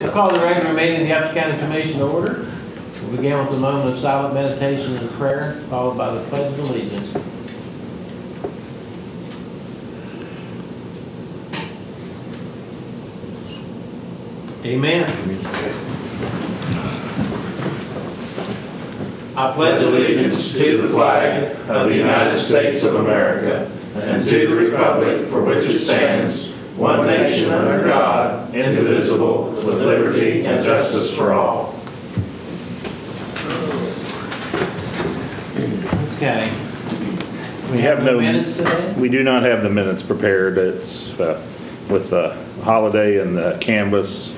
I call the regular meeting of the Upshur County Commission to order. We'll begin with a moment of silent meditation and prayer, followed by the Pledge of Allegiance. Amen. I pledge allegiance to the flag of the United States of America and to the republic for which it stands, one nation under God, indivisible, with liberty and justice for all. Okay. We have no minutes today? We do not have the minutes prepared. It's with the holiday and the canvas.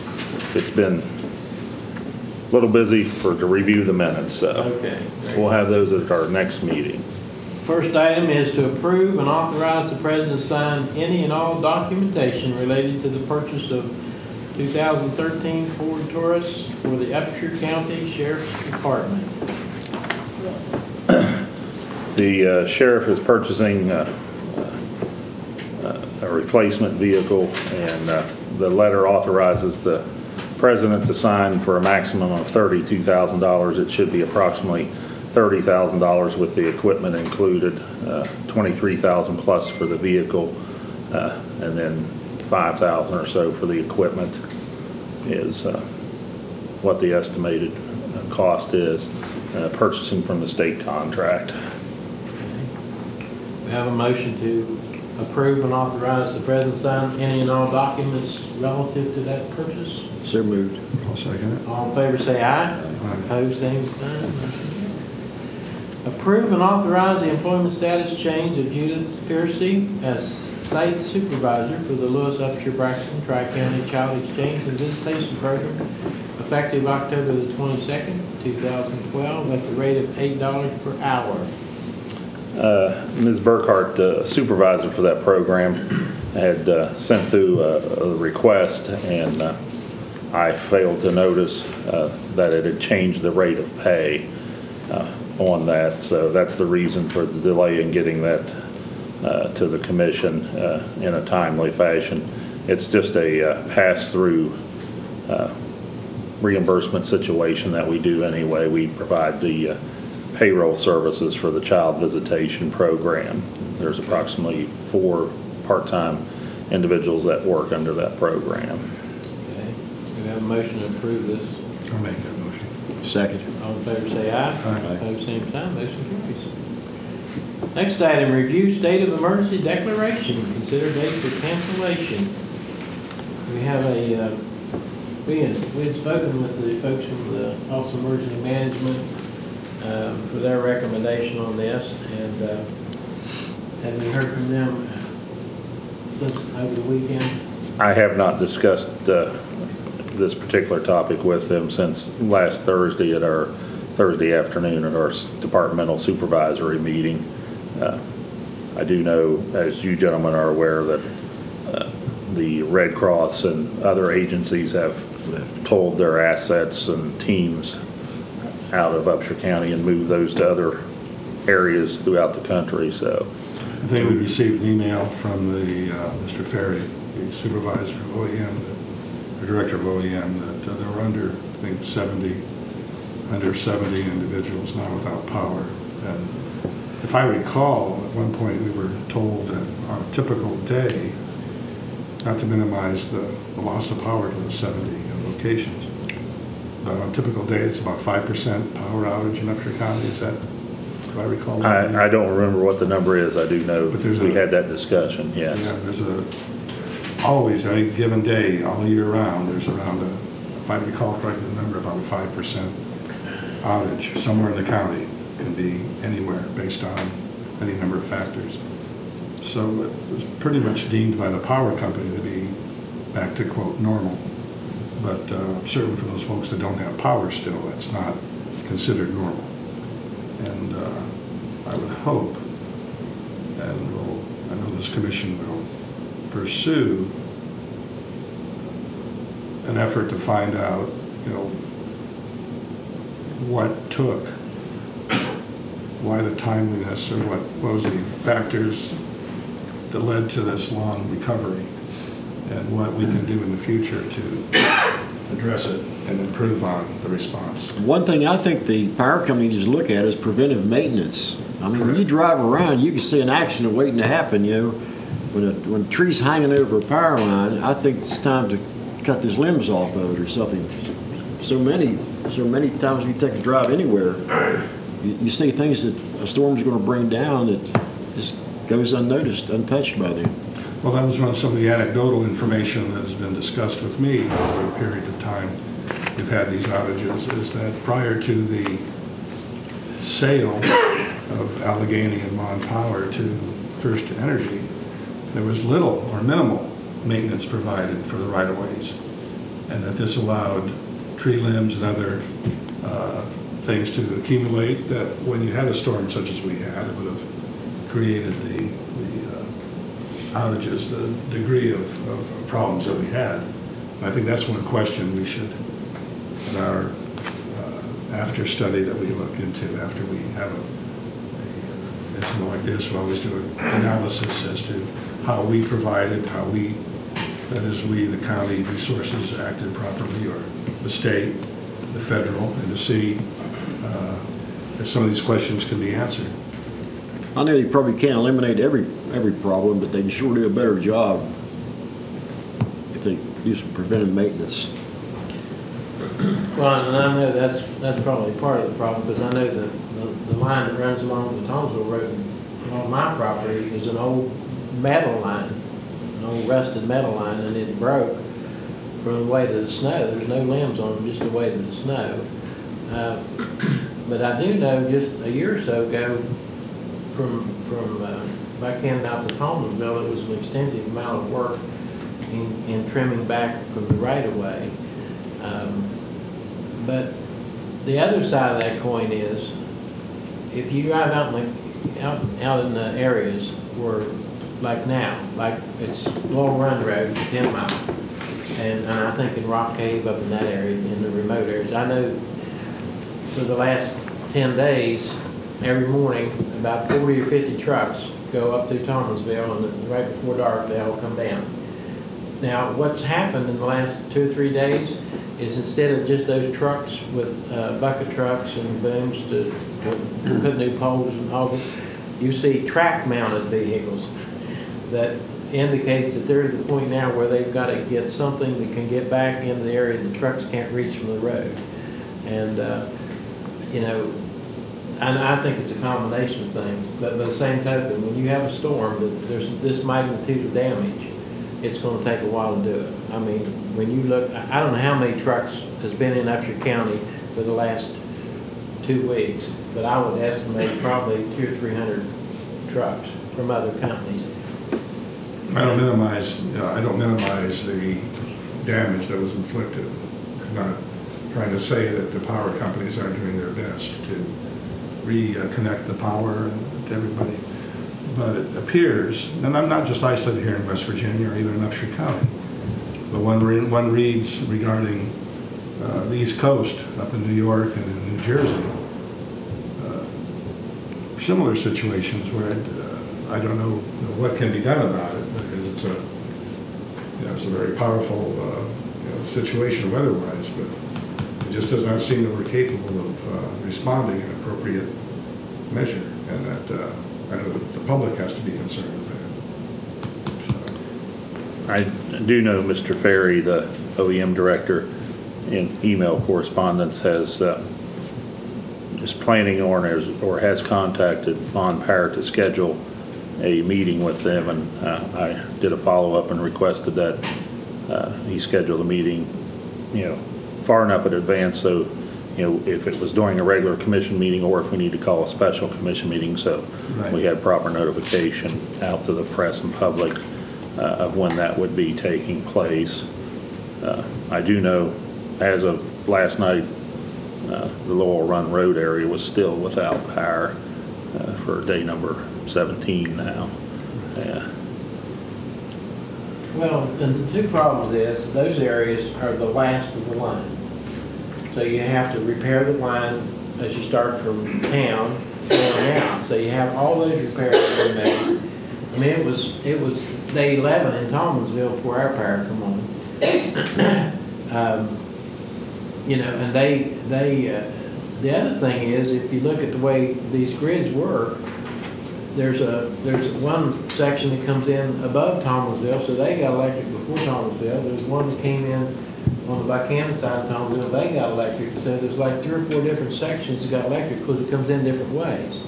It's been a little busy to review the minutes, so Okay. we'll have those at our next meeting. First item is to approve and authorize the president to sign any and all documentation related to the purchase of 2013 Ford Taurus for the Upshur County Sheriff's Department. The sheriff is purchasing a replacement vehicle, and the letter authorizes the president to sign for a maximum of $32,000. It should be approximately $30,000 with the equipment included, $23,000 plus for the vehicle, and then $5,000 or so for the equipment is what the estimated cost is, purchasing from the state contract. We have a motion to approve and authorize the president to sign any and all documents relative to that purchase. So moved. I'll second it. All in favor say aye. Aye. Opposed, same sign. Approve and authorize the employment status change of Judith Piercy as site supervisor for the Lewis Upshur Braxton Tri-County Child Exchange and Visitation Program effective October the 22nd, 2012 at the rate of $8 per hour. Ms. Burkhart, the supervisor for that program, had sent through a request, and I failed to notice that it had changed the rate of pay on that. So that's the reason for the delay in getting that to the commission in a timely fashion. It's just a pass-through reimbursement situation that we do anyway. We provide the payroll services for the child visitation program. There's approximately 4 part-time individuals that work under that program. Okay. We have a motion to approve this. I'll make that motion. Second. All in favor say aye. Aye. Opposed, same sign. Motion carries. Next item, review state of emergency declaration. Consider date for cancellation. We have a, we had spoken with the folks from the Office of Emergency Management for their recommendation on this, and have we heard from them since over the weekend? I have not discussed this particular topic with them since last Thursday at our Thursday afternoon at our departmental supervisory meeting. I do know, as you gentlemen are aware, that the Red Cross and other agencies have pulled their assets and teams out of Upshur County and moved those to other areas throughout the country. So I think we received an email from the Mr. Ferry, the supervisor of OEM, the director of OEM, that there were under 70 individuals now without power. And if I recall, at one point we were told that on a typical day, not to minimize the loss of power to the 70 locations, but on a typical day it's about 5% power outage in Upshur County. Is that, do I recall? I don't remember what the number is. I do know but we had that discussion, yes. Yeah, there's always, any given day, all year round, there's around if I recall correctly the number, about a 5% outage somewhere in the county. Can be anywhere based on any number of factors. So it was pretty much deemed by the power company to be back to quote normal. But certainly for those folks that don't have power still, that's not considered normal. And I would hope, and I know this commission will pursue an effort to find out, what took, why the timeliness, or what was the factors that led to this long recovery, and what we can do in the future to address it and improve on the response. One thing I think the power company needs to look at is preventive maintenance. I mean, when you drive around, you can see an accident waiting to happen, you know. When a tree's hanging over a power line, I think it's time to cut those limbs off of it or something. So many times you take a drive anywhere, you see things that a storm's going to bring down that just goes unnoticed, untouched by them. Well, that was some of the anecdotal information that has been discussed with me over a period of time. We've had these outages, is that prior to the sale of Allegheny and Mon Power to First Energy, there was little or minimal maintenance provided for the right-of-ways, and that this allowed tree limbs and other things to accumulate, that when you had a storm such as we had, it would have created the outages, the degree of problems that we had. And I think that's one question we should, in our after study that we look into, after we have a incident like this, we always do an analysis as to how we provided, how we, that is we, the county resources acted properly, or the state, the federal, and to see if some of these questions can be answered. I know you probably can't eliminate every problem, but they can sure do a better job if they do some preventive maintenance. Well, and I know that's probably part of the problem, because I know the line that runs along the Thomasville Road on my property is an old metal line, an old rusted metal line, and it broke from the weight of the snow. There's no limbs on them, just the weight of the snow. But I do know just a year or so ago, from back in out to Thomasville, it was an extensive amount of work in trimming back from the right-of-way. But the other side of that coin is, if you drive out in the areas where, like now, like it's Laurel Run Road, 10 miles, and I think in Rock Cave up in that area, in the remote areas, I know for the last 10 days, every morning, about 40 or 50 trucks go up through Thomasville, and right before dark, they all come down. Now, what's happened in the last 2 or 3 days is, instead of just those trucks with bucket trucks and booms to put new poles and all, you see track-mounted vehicles that indicates that they're at the point now where they've got to get something that can get back into the area the trucks can't reach from the road. And, you know, and I think it's a combination of things. But by the same token, when you have a storm that there's this magnitude of damage, it's going to take a while to do it. I mean, when you look, I don't know how many trucks has been in Upshur County for the last 2 weeks, but I would estimate probably 200 or 300 trucks from other companies. I don't minimize the damage that was inflicted. I'm not trying to say that the power companies aren't doing their best to reconnect the power to everybody. But it appears, and I'm not just isolated here in West Virginia or even in Upshur County, but one reads regarding the East Coast, up in New York and in New Jersey, similar situations where I don't know what can be done about it, because it's a very powerful situation weather-wise, but it just does not seem that we're capable of responding in an appropriate measure, and that I know that the public has to be concerned with that. I do know Mr. Ferry, the OEM director, in email correspondence is planning or has contacted Mon Power to schedule a meeting with them, and I did a follow-up and requested that he schedule a meeting, far enough in advance, so if it was during a regular commission meeting, or if we need to call a special commission meeting, so Right. we had proper notification out to the press and public of when that would be taking place. I do know, as of last night, the Laurel Run Road area was still without power for day number 17 now. Well, and the two problems is, those areas are the last of the line. So you have to repair the line as you start from town going out. So you have all those repairs to be made. I mean, it was day 11 in Thomasville before our power come on. You know, and the other thing is, if you look at the way these grids work, there's one section that comes in above Thomasville, so they got electric before Thomasville. There's one that came in on the Buchanan side of Thomasville, they got electric. So there's like 3 or 4 different sections that got electric because it comes in different ways.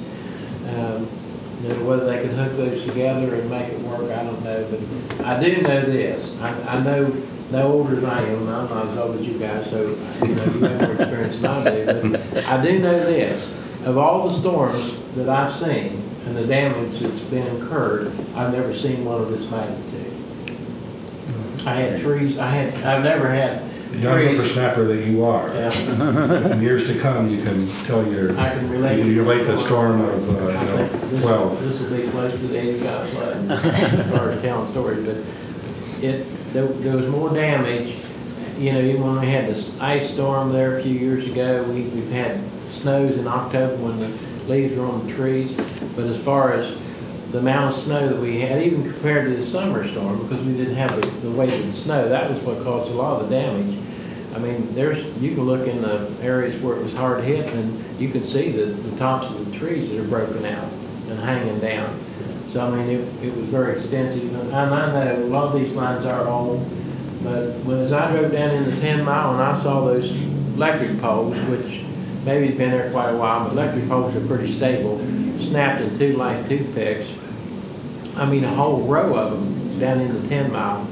You know, whether they can hook those together and make it work, I don't know. But I do know this. I know no older than I am. I'm not as old as you guys, so you know, you have more experience than I do. But I do know this. Of all the storms that I've seen and the damage that's been incurred, I've never seen one of this magnitude. I had trees. I've never had Young trees. whippersnapper that you are. Yeah. In years to come, you can tell I can relate. you relate the storm of, This will be close to the 85 flood as far as telling stories, but there was more damage. You know, even when we had this ice storm there a few years ago, we've had snows in October when the leaves were on the trees. But as far as the amount of snow that we had, even compared to the summer storm, because we didn't have the weight of the snow, that was what caused a lot of the damage. I mean, you can look in the areas where it was hard hit, and you can see the tops of the trees that are broken out and hanging down. So, I mean, it was very extensive. And I know a lot of these lines are old, but as I drove down in the 10 mile and I saw those electric poles, which maybe had been there quite a while, but electric poles are pretty stable, snapped in 2 like toothpicks. I mean, a whole row of them down in the 10 mile.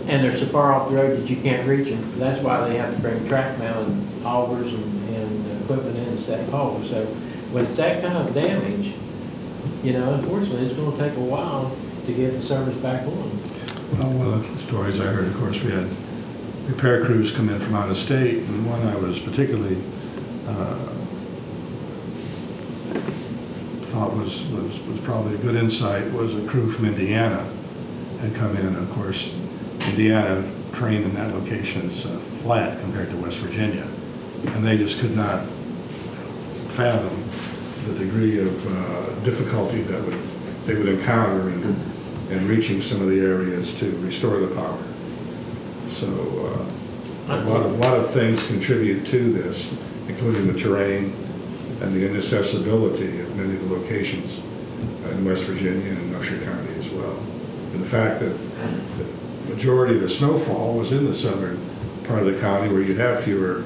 And they're so far off the road that you can't reach them. That's why they have to bring track mounted augers and equipment in to set poles. So when it's that kind of damage, you know, unfortunately, it's going to take a while to get the service back on. Well, one of the stories I heard, of course, we had repair crews come in from out of state, and one I was particularly thought was probably a good insight was a crew from Indiana had come in. Of course, Indiana terrain in that location is flat compared to West Virginia, and they just could not fathom the degree of difficulty that they would encounter in reaching some of the areas to restore the power. So a lot of things contribute to this, including the terrain and the inaccessibility of many of the locations in West Virginia and Upshur County as well. And the fact that the majority of the snowfall was in the southern part of the county where you'd have fewer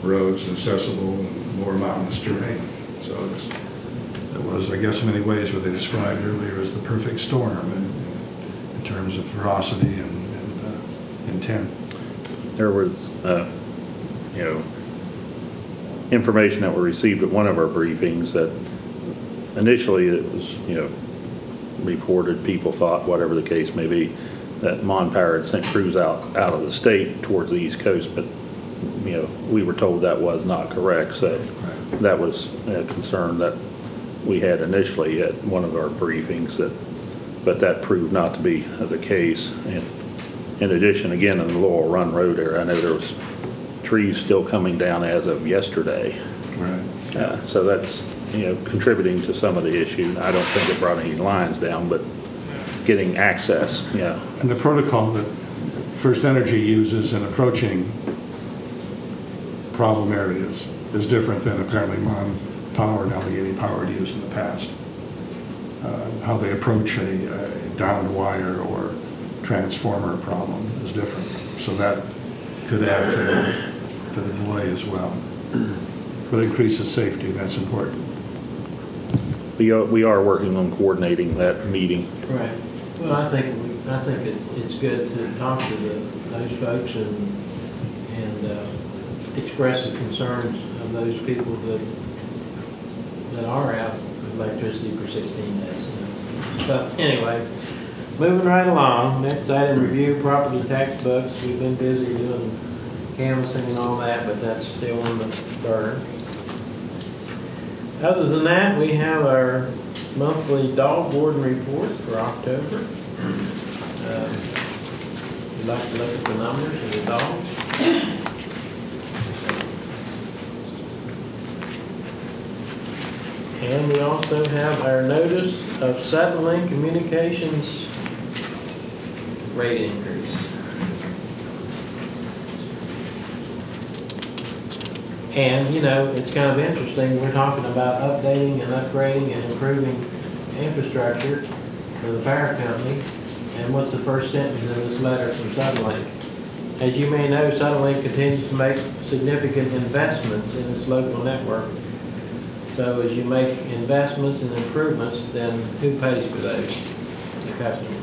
roads accessible and more mountainous terrain. So it was, I guess, in many ways what they described earlier as the perfect storm in terms of ferocity and intent. There was, you know, information that we received at one of our briefings that initially it was, you know, reported, people thought, whatever the case may be, that Monpower had sent crews out of the state towards the East Coast, but, you know, we were told that was not correct. So that was a concern that we had initially at one of our briefings, but that proved not to be the case. And in addition, again, in the Laurel Run Road area, I know there was trees still coming down as of yesterday. Right. So that's, you know, contributing to some of the issue. I don't think it brought any lines down, but getting access, yeah. And the protocol that First Energy uses in approaching problem areas is different than apparently Mon-Power and Allegheny Power had used in the past. How they approach a downed wire or transformer problem is different. So that could add to the delay as well. But it increases safety, that's important. We are working on coordinating that meeting. Right. Well, I think it's good to talk to those folks and express the concerns of those people that are out of electricity for 16 days. So anyway, moving right along. Next item, review property tax books. We've been busy doing canvassing and all that, but that's still on the burner. Other than that, we have our monthly dog warden report for October. We'd like to look at the numbers of the dogs. And we also have our notice of Suddenlink Communications rate increase. And, you know, it's kind of interesting, we're talking about updating and upgrading and improving infrastructure for the power company. And what's the first sentence in this letter from Suddenlink? As you may know, Suddenlink continues to make significant investments in its local network. So as you make investments and improvements, then who pays for those? The customers.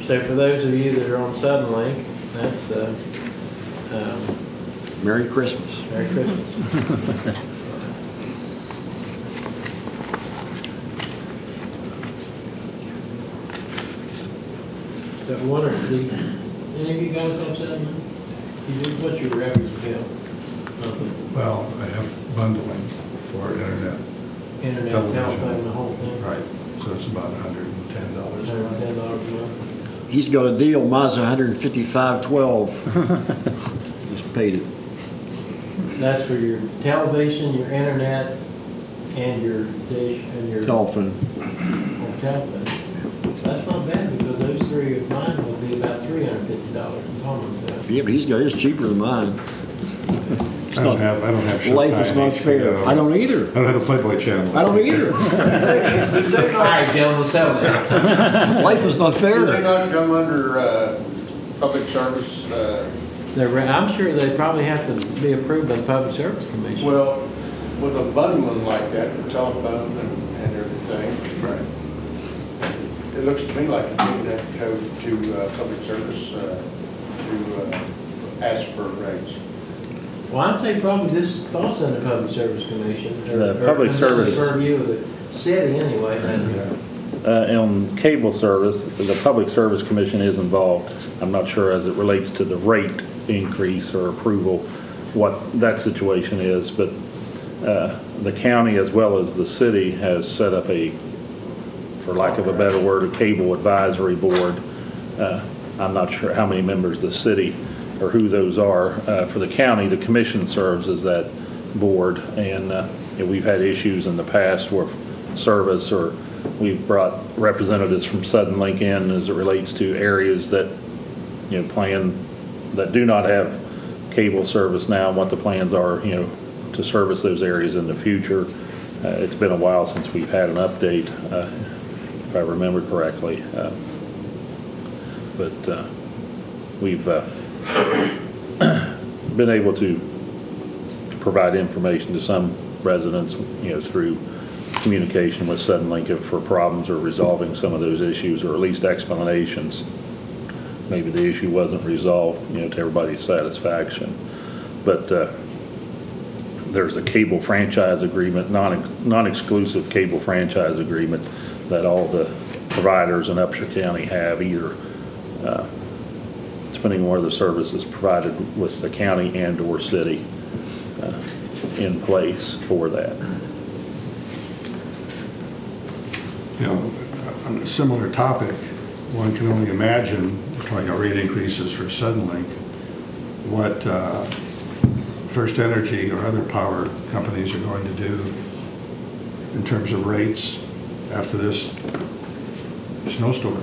So for those of you that are on Suddenlink, that's Merry Christmas. Merry Christmas. So one or two, any of you guys on Suddenlink? You do, what's your average bill? Nothing. Well, I have bundling for internet. Internet, Television. telephone, the whole thing? Right, so it's about $110 a month. $110 a month. He's got a deal, mine's $155.12. Just paid it. That's for your television, your internet, and your dish, and your Telephone. telephone. That's not bad, because those three of mine would be about $350 in common stuff. Yeah, but he's got his cheaper than mine. It's I don't not- have Showtime. Life is not fair. HBO. I don't either. I don't have the Playboy channel. I don't either. All right, gentlemen, settle down. Life is not Do they fair. not come under public service? I'm sure they probably have to be approved by the Public Service Commission. Well, with a bundling like that, the telephone and everything, Right. it looks to me like you need to go to public service to ask for a raise. Well, I'd say probably this falls under Public Service Commission. The Public under the Service- purview of the city anyway. Yeah. On cable service, the Public Service Commission is involved. I'm not sure as it relates to the rate increase or approval, what that situation is, but the county as well as the city has set up a, for lack of a better word, a cable advisory board. I'm not sure how many members the city or who those are. For the county, the commission serves as that board, and we've had issues in the past where service, or we've brought representatives from Suddenlink in as it relates to areas that, plan, that do not have cable service now, and what the plans are, to service those areas in the future. It's been a while since we've had an update, if I remember correctly. But we've been able to provide information to some residents, through communication with Suddenlink for problems or resolving some of those issues, or at least explanations. Maybe the issue wasn't resolved, to everybody's satisfaction. But there's a cable franchise agreement, non-exclusive cable franchise agreement that all the providers in Upshur County have, either depending on where the service is provided with the county and or city in place for that. On a similar topic, one can only imagine, we're talking about rate increases for Suddenlink, what First Energy or other power companies are going to do in terms of rates after this snowstorm.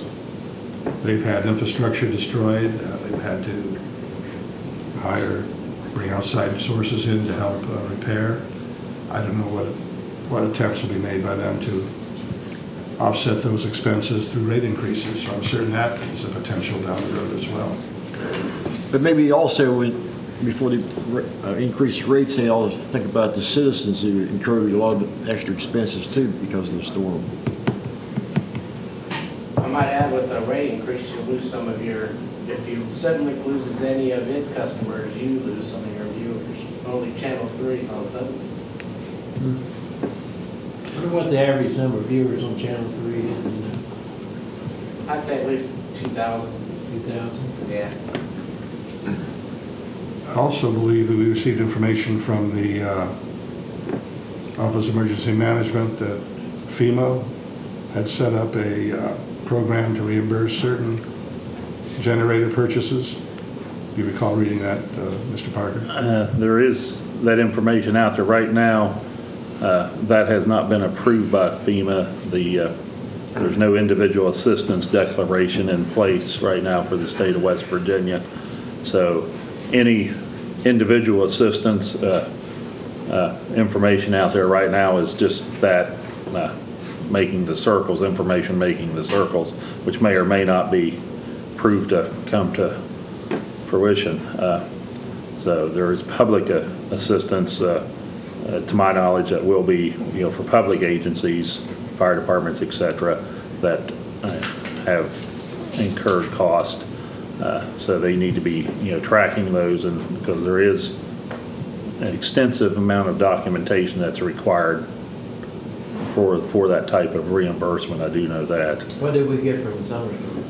They've had infrastructure destroyed. They've had to bring outside sources in to help repair. I don't know what attempts will be made by them to offset those expenses through rate increases. So I'm certain that is a potential down the road as well. But maybe also, before they increase rates, they ought to think about the citizens who incurred a lot of extra expenses too because of the storm. I might add, with a rate increase, you lose some of your, if you suddenly loses any of its customers, you lose some of your viewers. Only Channel 3 is on Suddenlink. I wonder what the average number of viewers on Channel 3 is, I'd say at least 2,000. 2,000? Yeah. I also believe that we received information from the Office of Emergency Management that FEMA had set up a program to reimburse certain generator purchases. Do you recall reading that, Mr. Parker? There is that information out there right now. That has not been approved by FEMA. There's no individual assistance declaration in place right now for the state of West Virginia. So any individual assistance information out there right now is just that, making the circles, information making the circles, which may or may not be proved to come to fruition. So there is public assistance, to my knowledge, that will be, for public agencies, fire departments, et cetera, that have incurred cost. So they need to be, tracking those, and because there is an extensive amount of documentation that's required for that type of reimbursement. I do know that. What did we get from the summer school?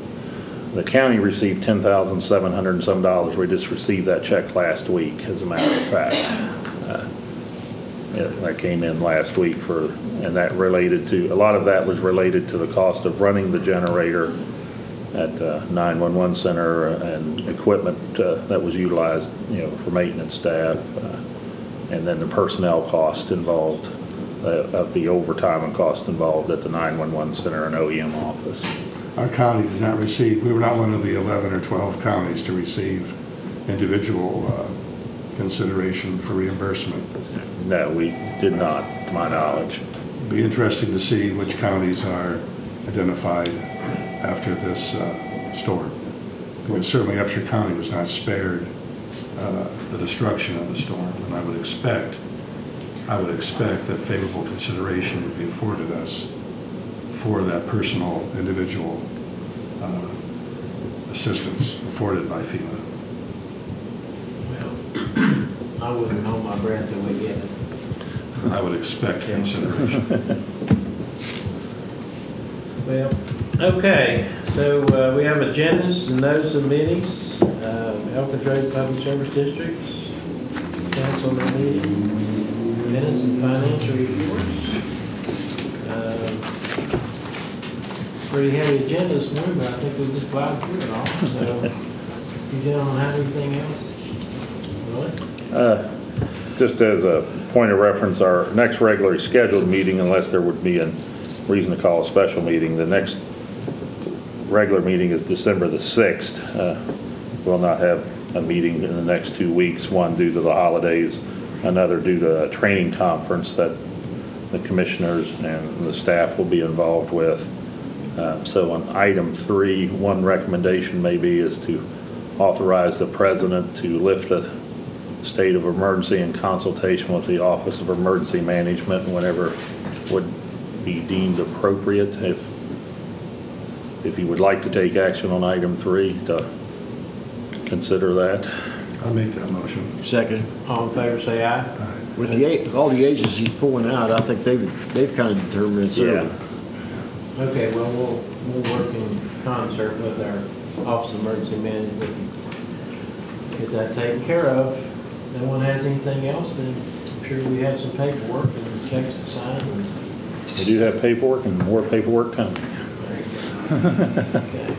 The county received $10,700 and some dollars. We just received that check last week, as a matter of fact. That came in last week and that related to, a lot of that was related to the cost of running the generator at 911 center and equipment that was utilized, for maintenance staff, and then the personnel cost involved, of the overtime and cost involved at the 911 center and OEM office. Our county did not receive, we were not one of the 11 or 12 counties to receive individual consideration for reimbursement. No, we did not, to my knowledge. It'd be interesting to see which counties are identified after this storm. Because certainly Upshur County was not spared the destruction of the storm, and I would expect that favorable consideration would be afforded us for that personal, individual assistance afforded by FEMA. Well, I wouldn't hold my breath till we get it. I would expect consideration. Well, okay, so we have agendas and notice of meetings, Elkins Road Public Service Districts, council meeting, minutes and financial reports. Pretty heavy agenda this morning, but I think we just plowed through it all. So, you gentlemen have anything else? Really? Just as a point of reference, our next regularly scheduled meeting, unless there would be a reason to call a special meeting, the next regular meeting is December the 6th. We'll not have a meeting in the next 2 weeks, one due to the holidays, another due to a training conference that the commissioners and the staff will be involved with. So on item 3, one recommendation maybe is to authorize the president to lift the state of emergency in consultation with the Office of Emergency Management whenever would be deemed appropriate. If you would like to take action on item 3, to consider that. I'll make that motion. Second. All in favor, say aye. With all the agencies pulling out, I think they've kind of determined it's over. Okay, well, we'll work in concert with our Office of Emergency Management and get that taken care of. No one has anything else, then I'm sure we have some paperwork and checks to sign. We do have paperwork and more paperwork coming. There you go. Okay.